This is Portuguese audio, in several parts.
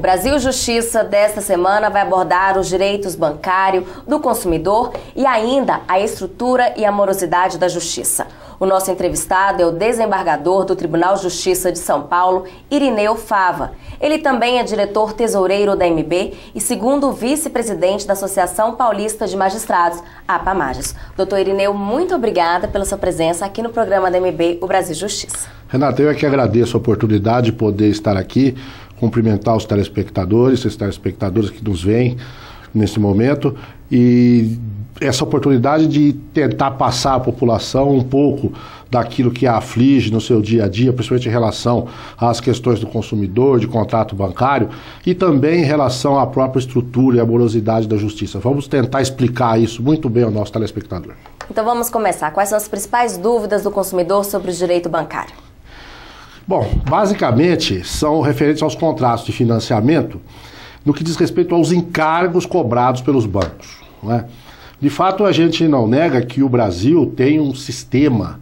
Brasil Justiça desta semana vai abordar os direitos bancários do consumidor e ainda a estrutura e a morosidade da justiça. O nosso entrevistado é o desembargador do Tribunal de Justiça de São Paulo, Irineu Fava. Ele também é diretor tesoureiro da MB e segundo vice-presidente da Associação Paulista de Magistrados, APA-Magis. Doutor Irineu, muito obrigada pela sua presença aqui no programa da MB, o Brasil Justiça. Renata, eu é que agradeço a oportunidade de poder estar aqui, cumprimentar os telespectadores que nos veem nesse momento e essa oportunidade de tentar passar à população um pouco daquilo que a aflige no seu dia a dia, principalmente em relação às questões do consumidor, de contrato bancário e também em relação à própria estrutura e à morosidade da justiça. Vamos tentar explicar isso muito bem ao nosso telespectador. Então vamos começar. Quais são as principais dúvidas do consumidor sobre o direito bancário? Bom, basicamente são referentes aos contratos de financiamento no que diz respeito aos encargos cobrados pelos bancos, não é? De fato, a gente não nega que o Brasil tem um sistema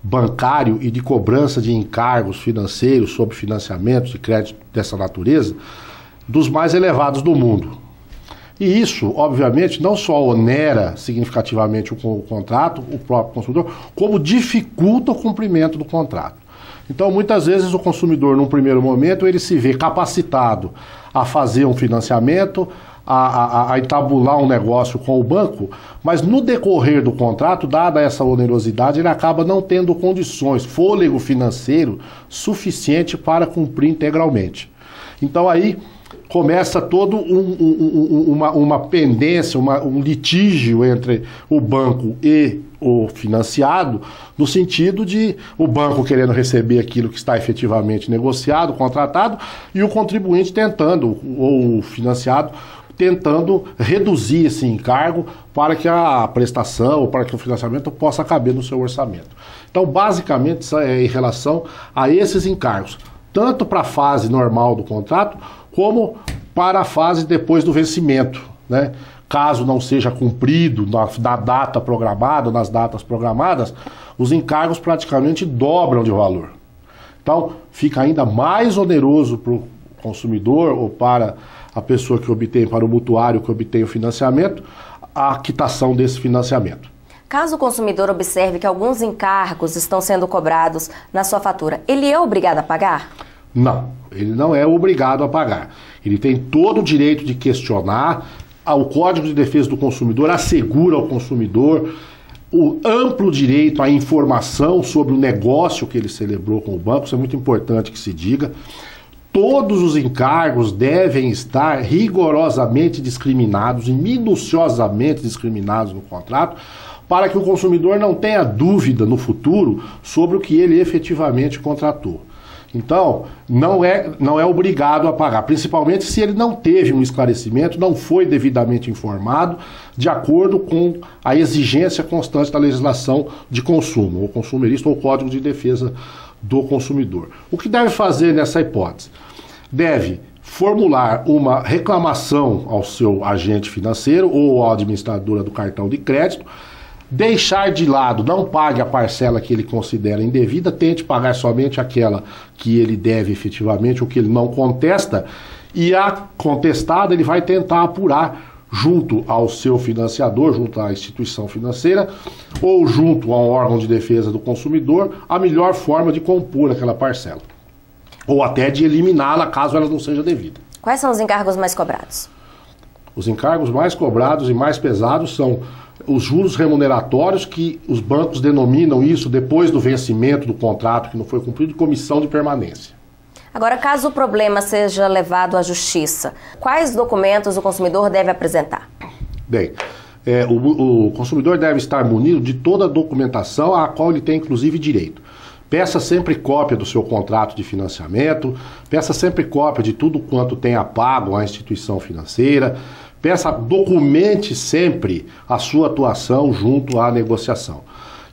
bancário e de cobrança de encargos financeiros sobre financiamentos e créditos dessa natureza dos mais elevados do mundo. E isso, obviamente, não só onera significativamente o contrato, o próprio consumidor, como dificulta o cumprimento do contrato. Então, muitas vezes o consumidor, num primeiro momento, ele se vê capacitado a fazer um financiamento, a entabular um negócio com o banco, mas no decorrer do contrato, dada essa onerosidade, ele acaba não tendo condições, fôlego financeiro suficiente para cumprir integralmente. Então aí começa todo uma pendência, um litígio entre o banco e o financiado, no sentido de o banco querendo receber aquilo que está efetivamente negociado, contratado, e o contribuinte tentando, ou o financiado, tentando reduzir esse encargo para que a prestação ou para que o financiamento possa caber no seu orçamento. Então, basicamente, isso é em relação a esses encargos, tanto para a fase normal do contrato, como para a fase depois do vencimento, né? Caso não seja cumprido na data programada, nas datas programadas, os encargos praticamente dobram de valor. Então, fica ainda mais oneroso para o consumidor ou para a pessoa que obtém, para o mutuário que obtém o financiamento, a quitação desse financiamento. Caso o consumidor observe que alguns encargos estão sendo cobrados na sua fatura, ele é obrigado a pagar? Não, ele não é obrigado a pagar. Ele tem todo o direito de questionar. O Código de Defesa do Consumidor assegura ao consumidor o amplo direito à informação sobre o negócio que ele celebrou com o banco. Isso é muito importante que se diga. Todos os encargos devem estar rigorosamente discriminados e minuciosamente discriminados no contrato, para que o consumidor não tenha dúvida no futuro sobre o que ele efetivamente contratou. Então, não é obrigado a pagar, principalmente se ele não teve um esclarecimento, não foi devidamente informado, de acordo com a exigência constante da legislação de consumo, ou consumerista, ou Código de Defesa do Consumidor. O que deve fazer nessa hipótese? Deve formular uma reclamação ao seu agente financeiro ou à administradora do cartão de crédito, deixar de lado, não pague a parcela que ele considera indevida, tente pagar somente aquela que ele deve efetivamente, ou que ele não contesta, e a contestada ele vai tentar apurar junto ao seu financiador, junto à instituição financeira, ou junto a um órgão de defesa do consumidor, a melhor forma de compor aquela parcela, ou até de eliminá-la caso ela não seja devida. Quais são os encargos mais cobrados? Os encargos mais cobrados e mais pesados são os juros remuneratórios, que os bancos denominam isso, depois do vencimento do contrato que não foi cumprido, de comissão de permanência. Agora, caso o problema seja levado à justiça, quais documentos o consumidor deve apresentar? Bem, o consumidor deve estar munido de toda a documentação a qual ele tem inclusive direito. Peça sempre cópia do seu contrato de financiamento, peça sempre cópia de tudo quanto tenha pago à instituição financeira, documente sempre a sua atuação junto à negociação.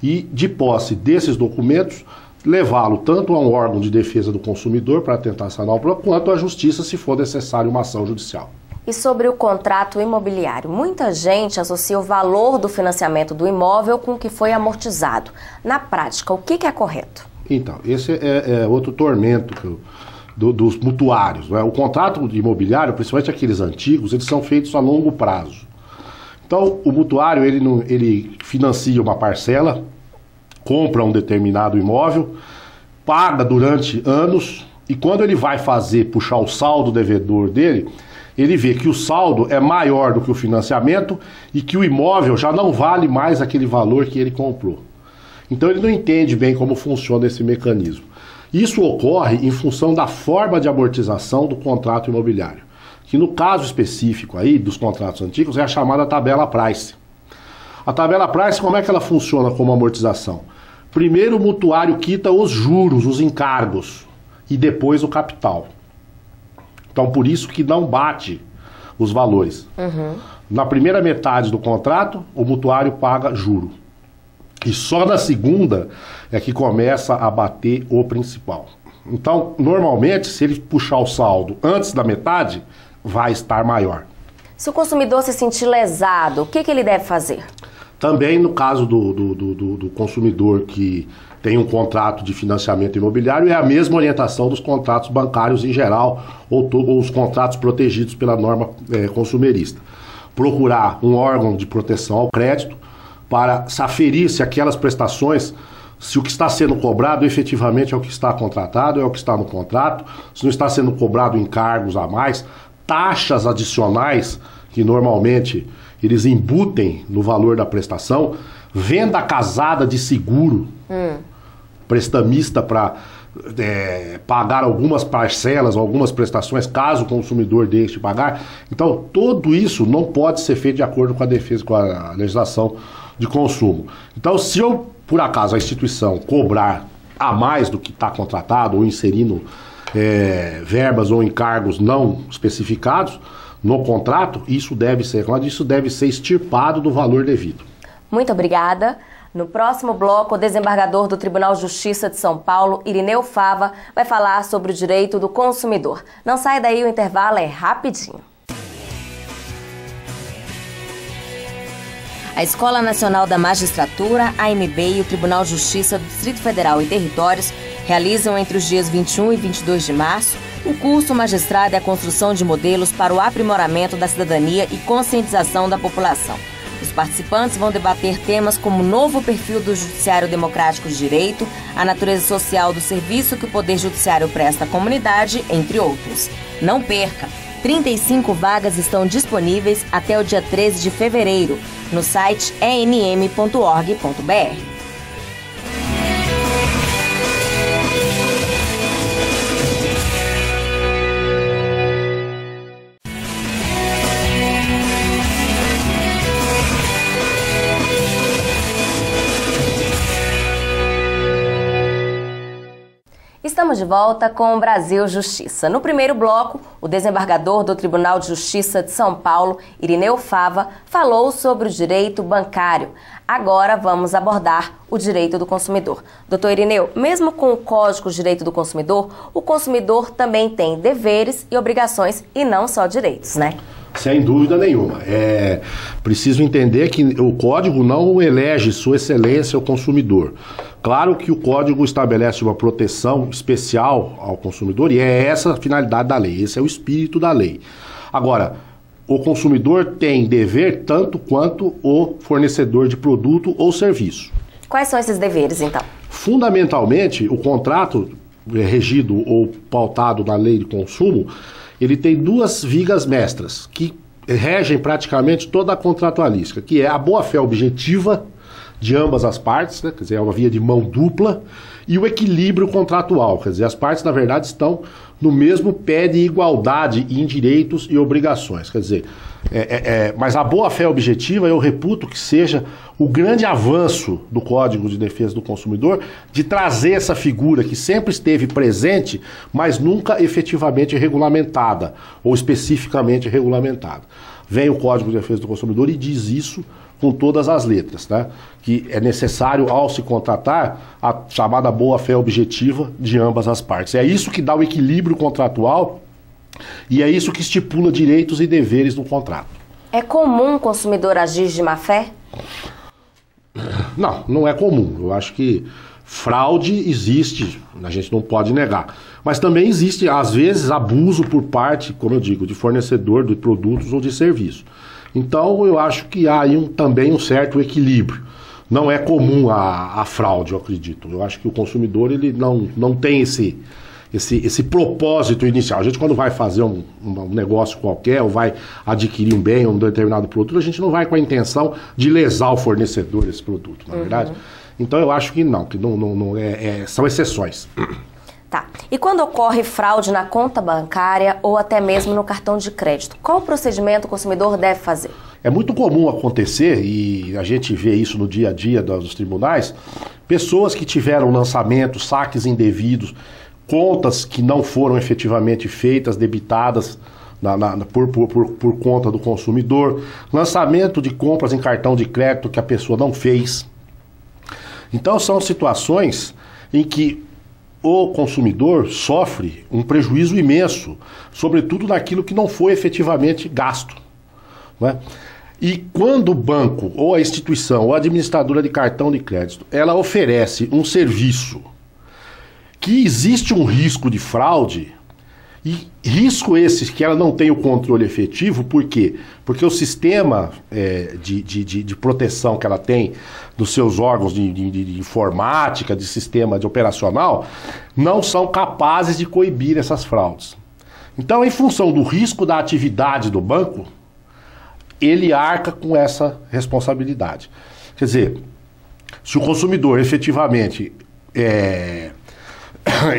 E, de posse desses documentos, levá-lo tanto a um órgão de defesa do consumidor para tentar sanar o problema, quanto à justiça, se for necessário uma ação judicial. E sobre o contrato imobiliário, muita gente associa o valor do financiamento do imóvel com o que foi amortizado. Na prática, o que é correto? Então, esse é outro tormento dos mutuários, né? O contrato imobiliário, principalmente aqueles antigos, eles são feitos a longo prazo. Então, o mutuário, ele financia uma parcela, compra um determinado imóvel, paga durante anos, e quando ele vai puxar o saldo devedor dele, ele vê que o saldo é maior do que o financiamento e que o imóvel já não vale mais aquele valor que ele comprou. Então ele não entende bem como funciona esse mecanismo. Isso ocorre em função da forma de amortização do contrato imobiliário, que no caso específico aí dos contratos antigos é a chamada tabela Price. A tabela Price, como é que ela funciona como amortização? Primeiro o mutuário quita os juros, os encargos, e depois o capital. Então por isso que não bate os valores. Na primeira metade do contrato, o mutuário paga juro. E só na segunda é que começa a bater o principal. Então, normalmente, se ele puxar o saldo antes da metade, vai estar maior. Se o consumidor se sentir lesado, o que ele deve fazer? Também no caso do consumidor que tem um contrato de financiamento imobiliário, é a mesma orientação dos contratos bancários em geral, ou os contratos protegidos pela norma consumerista. Procurar um órgão de proteção ao crédito para aferir se aquelas prestações, se o que está sendo cobrado efetivamente é o que está contratado, é o que está no contrato, se não está sendo cobrado encargos a mais, taxas adicionais que normalmente eles embutem no valor da prestação, venda casada de seguro, prestamista para pagar algumas parcelas, algumas prestações, caso o consumidor deixe de pagar. Então, tudo isso não pode ser feito de acordo com a defesa, com a legislação de consumo. Então, se eu, por acaso, a instituição cobrar a mais do que está contratado, ou inserindo verbas ou encargos não especificados no contrato, isso deve ser extirpado do valor devido. Muito obrigada. No próximo bloco, o desembargador do Tribunal de Justiça de São Paulo, Irineu Fava, vai falar sobre o direito do consumidor. Não sai daí, o intervalo é rapidinho. A Escola Nacional da Magistratura, a AMB e o Tribunal de Justiça do Distrito Federal e Territórios realizam entre os dias 21 e 22 de março o curso Magistrado e a Construção de Modelos para o Aprimoramento da Cidadania e Conscientização da População. Os participantes vão debater temas como o novo perfil do Judiciário Democrático de Direito, a natureza social do serviço que o Poder Judiciário presta à comunidade, entre outros. Não perca! 35 vagas estão disponíveis até o dia 13 de fevereiro no site enm.org.br. Estamos de volta com o Brasil Justiça. No primeiro bloco, o desembargador do Tribunal de Justiça de São Paulo, Irineu Fava, falou sobre o direito bancário. Agora vamos abordar o direito do consumidor. Doutor Irineu, mesmo com o Código de Direito do Consumidor, o consumidor também tem deveres e obrigações e não só direitos, né? Sem dúvida nenhuma. É preciso entender que o Código não elege Sua Excelência ao consumidor. Claro que o Código estabelece uma proteção especial ao consumidor e é essa a finalidade da lei, esse é o espírito da lei. Agora, o consumidor tem dever tanto quanto o fornecedor de produto ou serviço. Quais são esses deveres, então? Fundamentalmente, o contrato regido ou pautado na lei de consumo, ele tem duas vigas mestras que regem praticamente toda a contratualística, que é a boa-fé objetiva de ambas as partes, né? Quer dizer, é uma via de mão dupla, e o equilíbrio contratual, quer dizer, as partes, na verdade, estão no mesmo pé de igualdade em direitos e obrigações, quer dizer, mas a boa-fé objetiva, eu reputo que seja o grande avanço do Código de Defesa do Consumidor, de trazer essa figura que sempre esteve presente, mas nunca efetivamente regulamentada, ou especificamente regulamentada. Vem o Código de Defesa do Consumidor e diz isso com todas as letras, né? Que é necessário, ao se contratar, a chamada boa-fé objetiva de ambas as partes. É isso que dá o equilíbrio contratual e é isso que estipula direitos e deveres no contrato. É comum o consumidor agir de má-fé? Não, não é comum. Eu acho que fraude existe, a gente não pode negar. Mas também existe, às vezes, abuso por parte, como eu digo, de fornecedor de produtos ou de serviços. Então, eu acho que há aí também um certo equilíbrio. Não é comum a fraude, eu acredito. Eu acho que o consumidor ele não tem esse propósito inicial. A gente, quando vai fazer um negócio qualquer, ou vai adquirir um bem ou um determinado produto, a gente não vai com a intenção de lesar o fornecedor desse produto, não é verdade? Então, eu acho que não são exceções. Tá. E quando ocorre fraude na conta bancária ou até mesmo no cartão de crédito, qual procedimento o consumidor deve fazer? É muito comum acontecer, e a gente vê isso no dia a dia dos tribunais, pessoas que tiveram lançamentos, saques indevidos, contas que não foram efetivamente feitas, debitadas por conta do consumidor, lançamento de compras em cartão de crédito que a pessoa não fez. Então são situações em que o consumidor sofre um prejuízo imenso, sobretudo naquilo que não foi efetivamente gasto, não é? E quando o banco, ou a instituição, ou a administradora de cartão de crédito, ela oferece um serviço que existe um risco de fraude, e risco esse que ela não tem o controle efetivo, por quê? Porque o sistema de proteção que ela tem dos seus órgãos de informática, de sistema de operacional, não são capazes de coibir essas fraudes. Então, em função do risco da atividade do banco, ele arca com essa responsabilidade. Quer dizer, se o consumidor efetivamente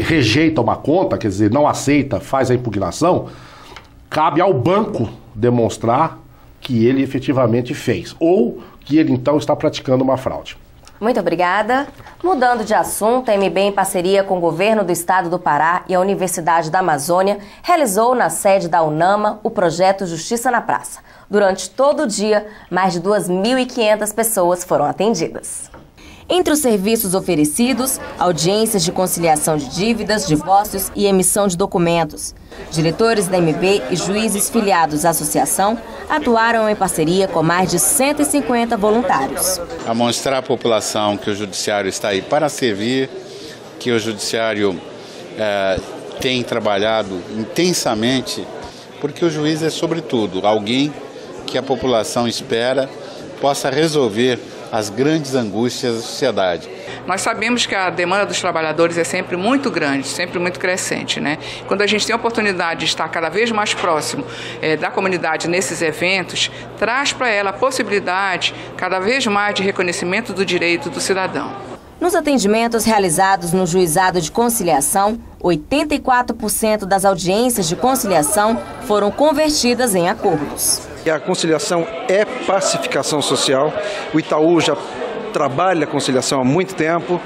rejeita uma conta, quer dizer, não aceita, faz a impugnação, cabe ao banco demonstrar que ele efetivamente fez, ou que ele então está praticando uma fraude. Muito obrigada. Mudando de assunto, a MB, em parceria com o Governo do Estado do Pará e a Universidade da Amazônia, realizou na sede da UNAMA o projeto Justiça na Praça. Durante todo o dia, mais de 2.500 pessoas foram atendidas. Entre os serviços oferecidos, audiências de conciliação de dívidas, divórcios e emissão de documentos. Diretores da MB e juízes filiados à associação atuaram em parceria com mais de 150 voluntários. A mostrar à população que o judiciário está aí para servir, que o judiciário tem trabalhado intensamente, porque o juiz é, sobretudo, alguém que a população espera possa resolver as grandes angústias da sociedade. Nós sabemos que a demanda dos trabalhadores é sempre muito grande, sempre muito crescente, né? Quando a gente tem a oportunidade de estar cada vez mais próximo da comunidade nesses eventos, traz para ela a possibilidade cada vez mais de reconhecimento do direito do cidadão. Nos atendimentos realizados no Juizado de Conciliação, 84% das audiências de conciliação foram convertidas em acordos. A conciliação é pacificação social. O Itaú já trabalha a conciliação há muito tempo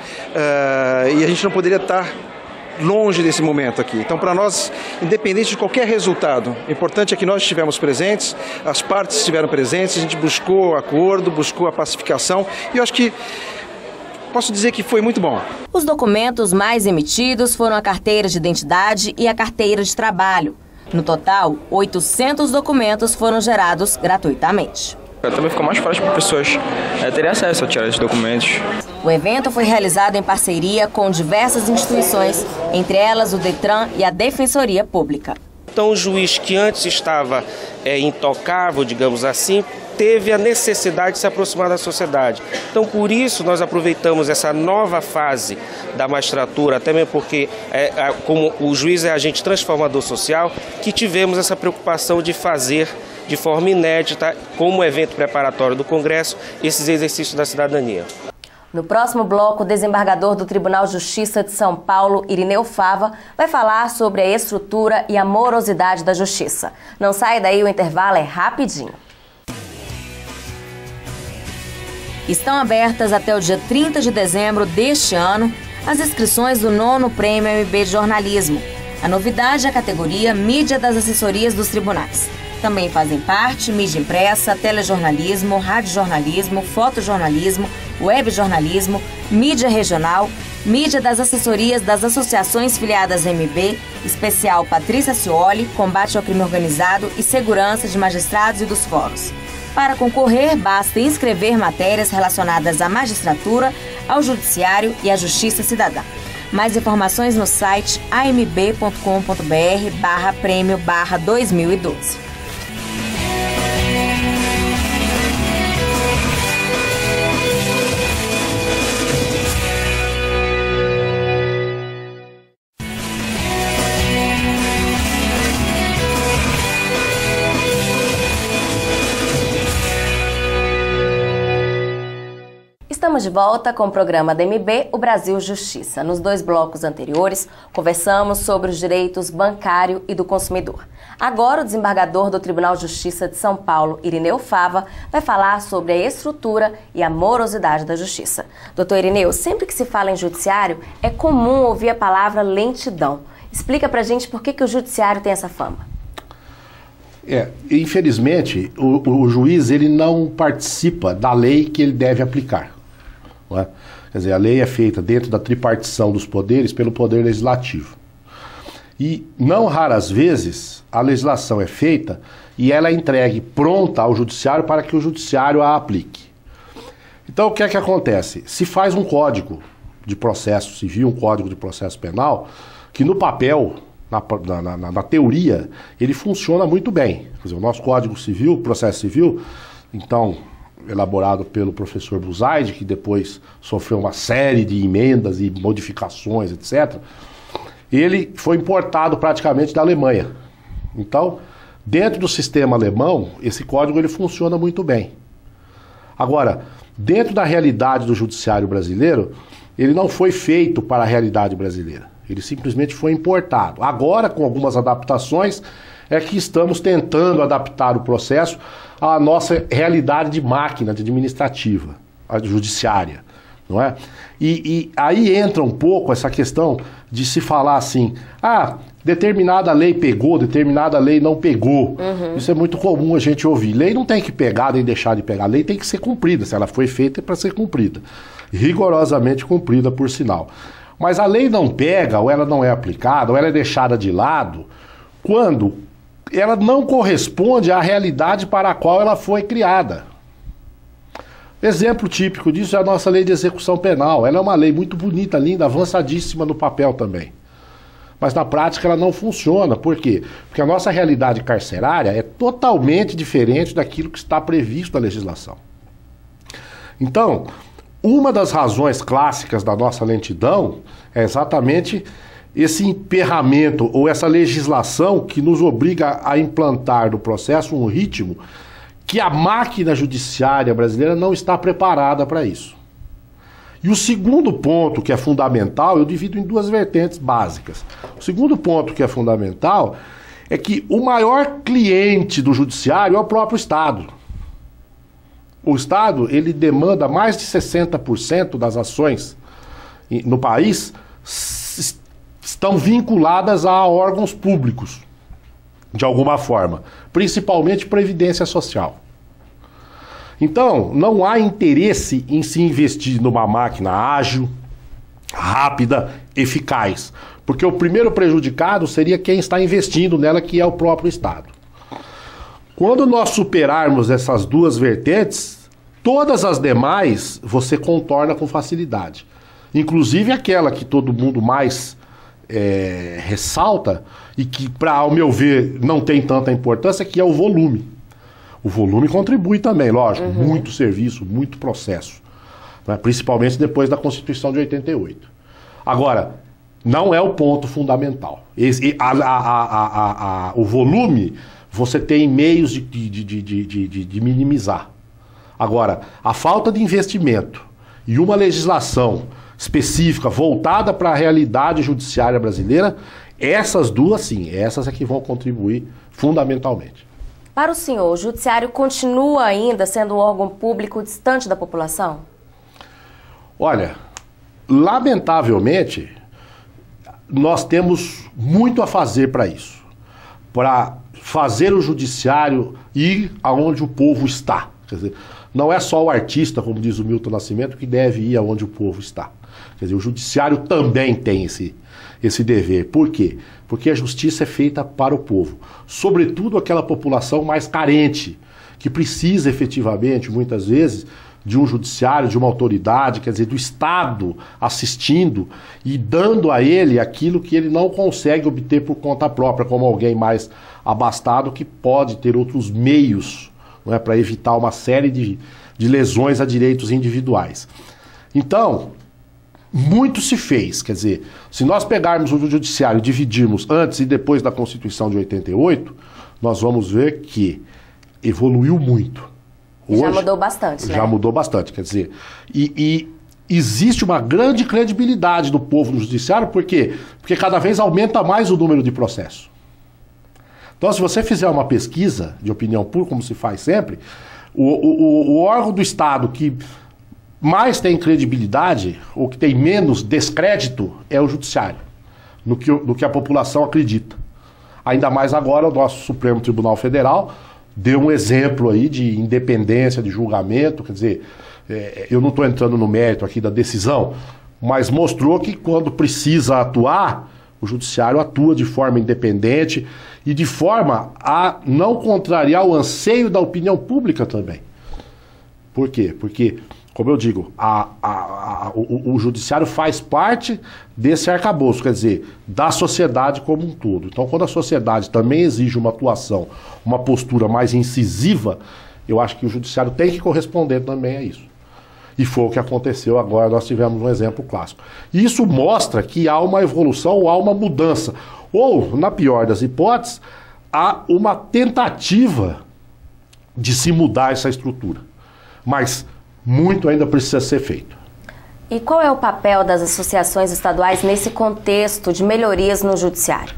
e a gente não poderia estar longe desse momento aqui. Então, para nós, independente de qualquer resultado, o importante é que nós estivemos presentes, as partes estiveram presentes, a gente buscou acordo, buscou a pacificação e eu acho que posso dizer que foi muito bom. Os documentos mais emitidos foram a carteira de identidade e a carteira de trabalho. No total, 800 documentos foram gerados gratuitamente. Também ficou mais fácil para pessoas terem acesso a tirar esses documentos. O evento foi realizado em parceria com diversas instituições, entre elas o Detran e a Defensoria Pública. Então, o juiz que antes estava intocável, digamos assim, teve a necessidade de se aproximar da sociedade. Então, por isso, nós aproveitamos essa nova fase da magistratura, até mesmo porque, como o juiz é agente transformador social, que tivemos essa preocupação de fazer de forma inédita, como evento preparatório do Congresso, esses exercícios da cidadania. No próximo bloco, o desembargador do Tribunal de Justiça de São Paulo, Irineu Fava, vai falar sobre a estrutura e a morosidade da justiça. Não sai daí, o intervalo é rapidinho. Estão abertas até o dia 30 de dezembro deste ano as inscrições do 9º Prêmio MB de Jornalismo. A novidade é a categoria Mídia das Assessorias dos Tribunais. Também fazem parte mídia impressa, telejornalismo, radiojornalismo, fotojornalismo, webjornalismo, mídia regional, mídia das assessorias das associações filiadas à MB, especial Patrícia Cioli, combate ao crime organizado e segurança de magistrados e dos fóruns. Para concorrer, basta inscrever matérias relacionadas à magistratura, ao judiciário e à justiça cidadã. Mais informações no site amb.com.br/prêmio/2012. Estamos de volta com o programa da MB, o Brasil Justiça. Nos 2 blocos anteriores, conversamos sobre os direitos bancário e do consumidor. Agora, o desembargador do Tribunal de Justiça de São Paulo, Irineu Fava, vai falar sobre a estrutura e a morosidade da justiça. Doutor Irineu, sempre que se fala em judiciário, é comum ouvir a palavra lentidão. Explica pra gente por que o judiciário tem essa fama. Infelizmente, o juiz ele não participa da lei que ele deve aplicar. Não é? Quer dizer, a lei é feita dentro da tripartição dos poderes pelo poder legislativo. E não raras vezes a legislação é feita e ela é entregue pronta ao judiciário para que o judiciário a aplique. Então o que é que acontece? Se faz um código de processo civil, um código de processo penal, que no papel, na teoria, ele funciona muito bem. Quer dizer, o nosso Código Civil, processo civil, então elaborado pelo professor Buzaide, que depois sofreu uma série de emendas e modificações, etc., ele foi importado praticamente da Alemanha. Então, dentro do sistema alemão, esse código ele funciona muito bem. Agora, dentro da realidade do judiciário brasileiro, ele não foi feito para a realidade brasileira. Ele simplesmente foi importado. Agora, com algumas adaptações, é que estamos tentando adaptar o processo à nossa realidade de máquina administrativa, a judiciária, não é? E aí entra um pouco essa questão de se falar assim, determinada lei pegou, determinada lei não pegou. Isso é muito comum a gente ouvir. Lei não tem que pegar nem deixar de pegar. A lei tem que ser cumprida. Se ela foi feita é para ser cumprida. Rigorosamente cumprida, por sinal. Mas a lei não pega, ou ela não é aplicada, ou ela é deixada de lado, quando ela não corresponde à realidade para a qual ela foi criada. Exemplo típico disso é a nossa lei de execução penal. Ela é uma lei muito bonita, linda, avançadíssima no papel também. Mas na prática ela não funciona. Por quê? Porque a nossa realidade carcerária é totalmente diferente daquilo que está previsto na legislação. Então, uma das razões clássicas da nossa lentidão é exatamente esse emperramento ou essa legislação que nos obriga a implantar no processo um ritmo que a máquina judiciária brasileira não está preparada para isso. E o segundo ponto que é fundamental, eu divido em 2 vertentes básicas. O segundo ponto que é fundamental é que o maior cliente do judiciário é o próprio Estado. O Estado, ele demanda mais de 60% das ações no país estão vinculadas a órgãos públicos, de alguma forma, principalmente Previdência Social. Então, não há interesse em se investir numa máquina ágil, rápida, eficaz, porque o primeiro prejudicado seria quem está investindo nela, que é o próprio Estado. Quando nós superarmos essas 2 vertentes, todas as demais você contorna com facilidade. Inclusive aquela que todo mundo mais ressalta e que, ao meu ver, não tem tanta importância, que é o volume. O volume contribui também, lógico, muito serviço, muito processo, né? Principalmente depois da Constituição de 88. Agora, não é o ponto fundamental. O volume, você tem meios de minimizar. Agora, a falta de investimento e uma legislação específica, voltada para a realidade judiciária brasileira, essas 2, sim, essas é que vão contribuir fundamentalmente. Para o senhor, o judiciário continua ainda sendo um órgão público distante da população? Olha, lamentavelmente, nós temos muito a fazer para isso. Para fazer o judiciário ir aonde o povo está. Quer dizer, não é só o artista, como diz o Milton Nascimento, que deve ir aonde o povo está. Quer dizer, o judiciário também tem esse dever. Por quê? Porque a justiça é feita para o povo. Sobretudo aquela população mais carente, que precisa efetivamente, muitas vezes, de um judiciário, de uma autoridade, quer dizer, do Estado assistindo e dando a ele aquilo que ele não consegue obter por conta própria, como alguém mais abastado que pode ter outros meios, não é, para evitar uma série de lesões a direitos individuais. Então, muito se fez, quer dizer, se nós pegarmos o judiciário e dividirmos antes e depois da Constituição de 88, nós vamos ver que evoluiu muito. Hoje, já mudou bastante, né? Já mudou bastante, quer dizer, e existe uma grande credibilidade do povo no judiciário, por quê? Porque cada vez aumenta mais o número de processos. Então, se você fizer uma pesquisa de opinião pública, como se faz sempre, o órgão do Estado que mais tem credibilidade, ou que tem menos descrédito, é o judiciário, no que a população acredita. Ainda mais agora o nosso Supremo Tribunal Federal deu um exemplo aí de independência de julgamento, quer dizer, eu não estou entrando no mérito aqui da decisão, mas mostrou que quando precisa atuar, o judiciário atua de forma independente e de forma a não contrariar o anseio da opinião pública também. Por quê? Porque, como eu digo, o judiciário faz parte desse arcabouço, quer dizer, da sociedade como um todo. Então, quando a sociedade também exige uma atuação, uma postura mais incisiva, eu acho que o judiciário tem que corresponder também a isso. E foi o que aconteceu agora, nós tivemos um exemplo clássico. E isso mostra que há uma evolução ou há uma mudança. Ou, na pior das hipóteses, há uma tentativa de se mudar essa estrutura. Mas muito ainda precisa ser feito. E qual é o papel das associações estaduais nesse contexto de melhorias no judiciário?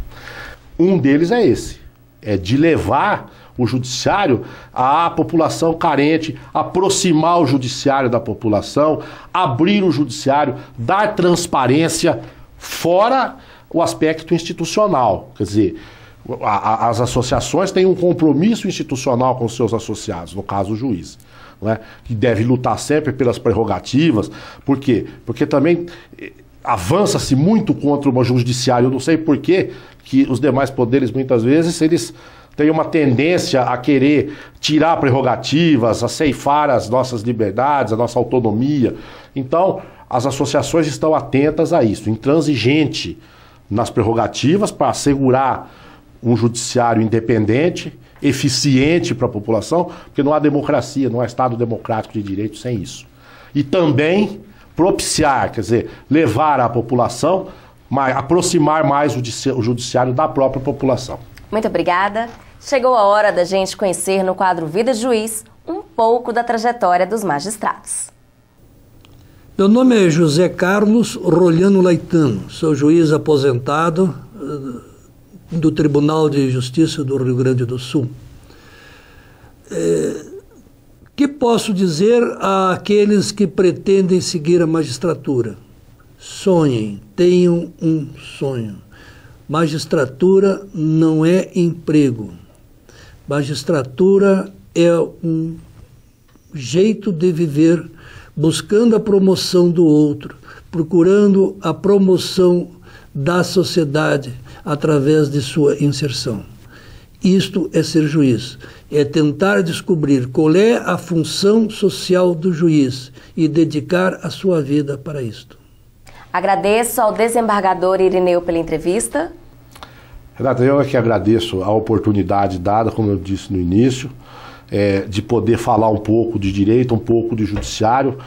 Um deles é esse, é de levar o judiciário à população carente, aproximar o judiciário da população, abrir o judiciário, dar transparência, fora o aspecto institucional. Quer dizer, as associações têm um compromisso institucional com os seus associados, no caso o juiz. Não é? Que deve lutar sempre pelas prerrogativas. Por quê? Porque também avança-se muito contra o judiciário. Eu não sei por quê que os demais poderes, muitas vezes, eles têm uma tendência a querer tirar prerrogativas, a ceifar as nossas liberdades, a nossa autonomia. Então, as associações estão atentas a isso, intransigente nas prerrogativas para assegurar um judiciário independente, eficiente para a população, porque não há democracia, não há Estado democrático de direito sem isso. E também propiciar, quer dizer, levar a população, aproximar mais o judiciário da própria população. Muito obrigada. Chegou a hora da gente conhecer no quadro Vida de Juiz um pouco da trajetória dos magistrados. Meu nome é José Carlos Roliano Laitano, sou juiz aposentado do Tribunal de Justiça do Rio Grande do Sul. Que posso dizer àqueles que pretendem seguir a magistratura? Sonhem, tenham um sonho. Magistratura não é emprego. Magistratura é um jeito de viver, buscando a promoção do outro, procurando a promoção da sociedade através de sua inserção. Isto é ser juiz, é tentar descobrir qual é a função social do juiz e dedicar a sua vida para isto. Agradeço ao desembargador Irineu pela entrevista. Renata, eu é que agradeço a oportunidade dada, como eu disse no início, de poder falar um pouco de direito, um pouco de judiciário,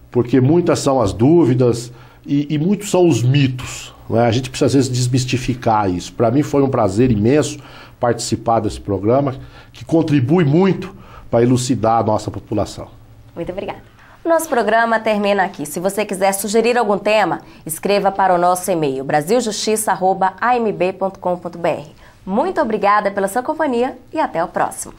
porque muitas são as dúvidas e muitos são os mitos. Não é? A gente precisa, às vezes, desmistificar isso. Para mim foi um prazer imenso participar desse programa, que contribui muito para elucidar a nossa população. Muito obrigada. O nosso programa termina aqui. Se você quiser sugerir algum tema, escreva para o nosso e-mail brasiljustiça@amb.com.br. Muito obrigada pela sua companhia e até o próximo.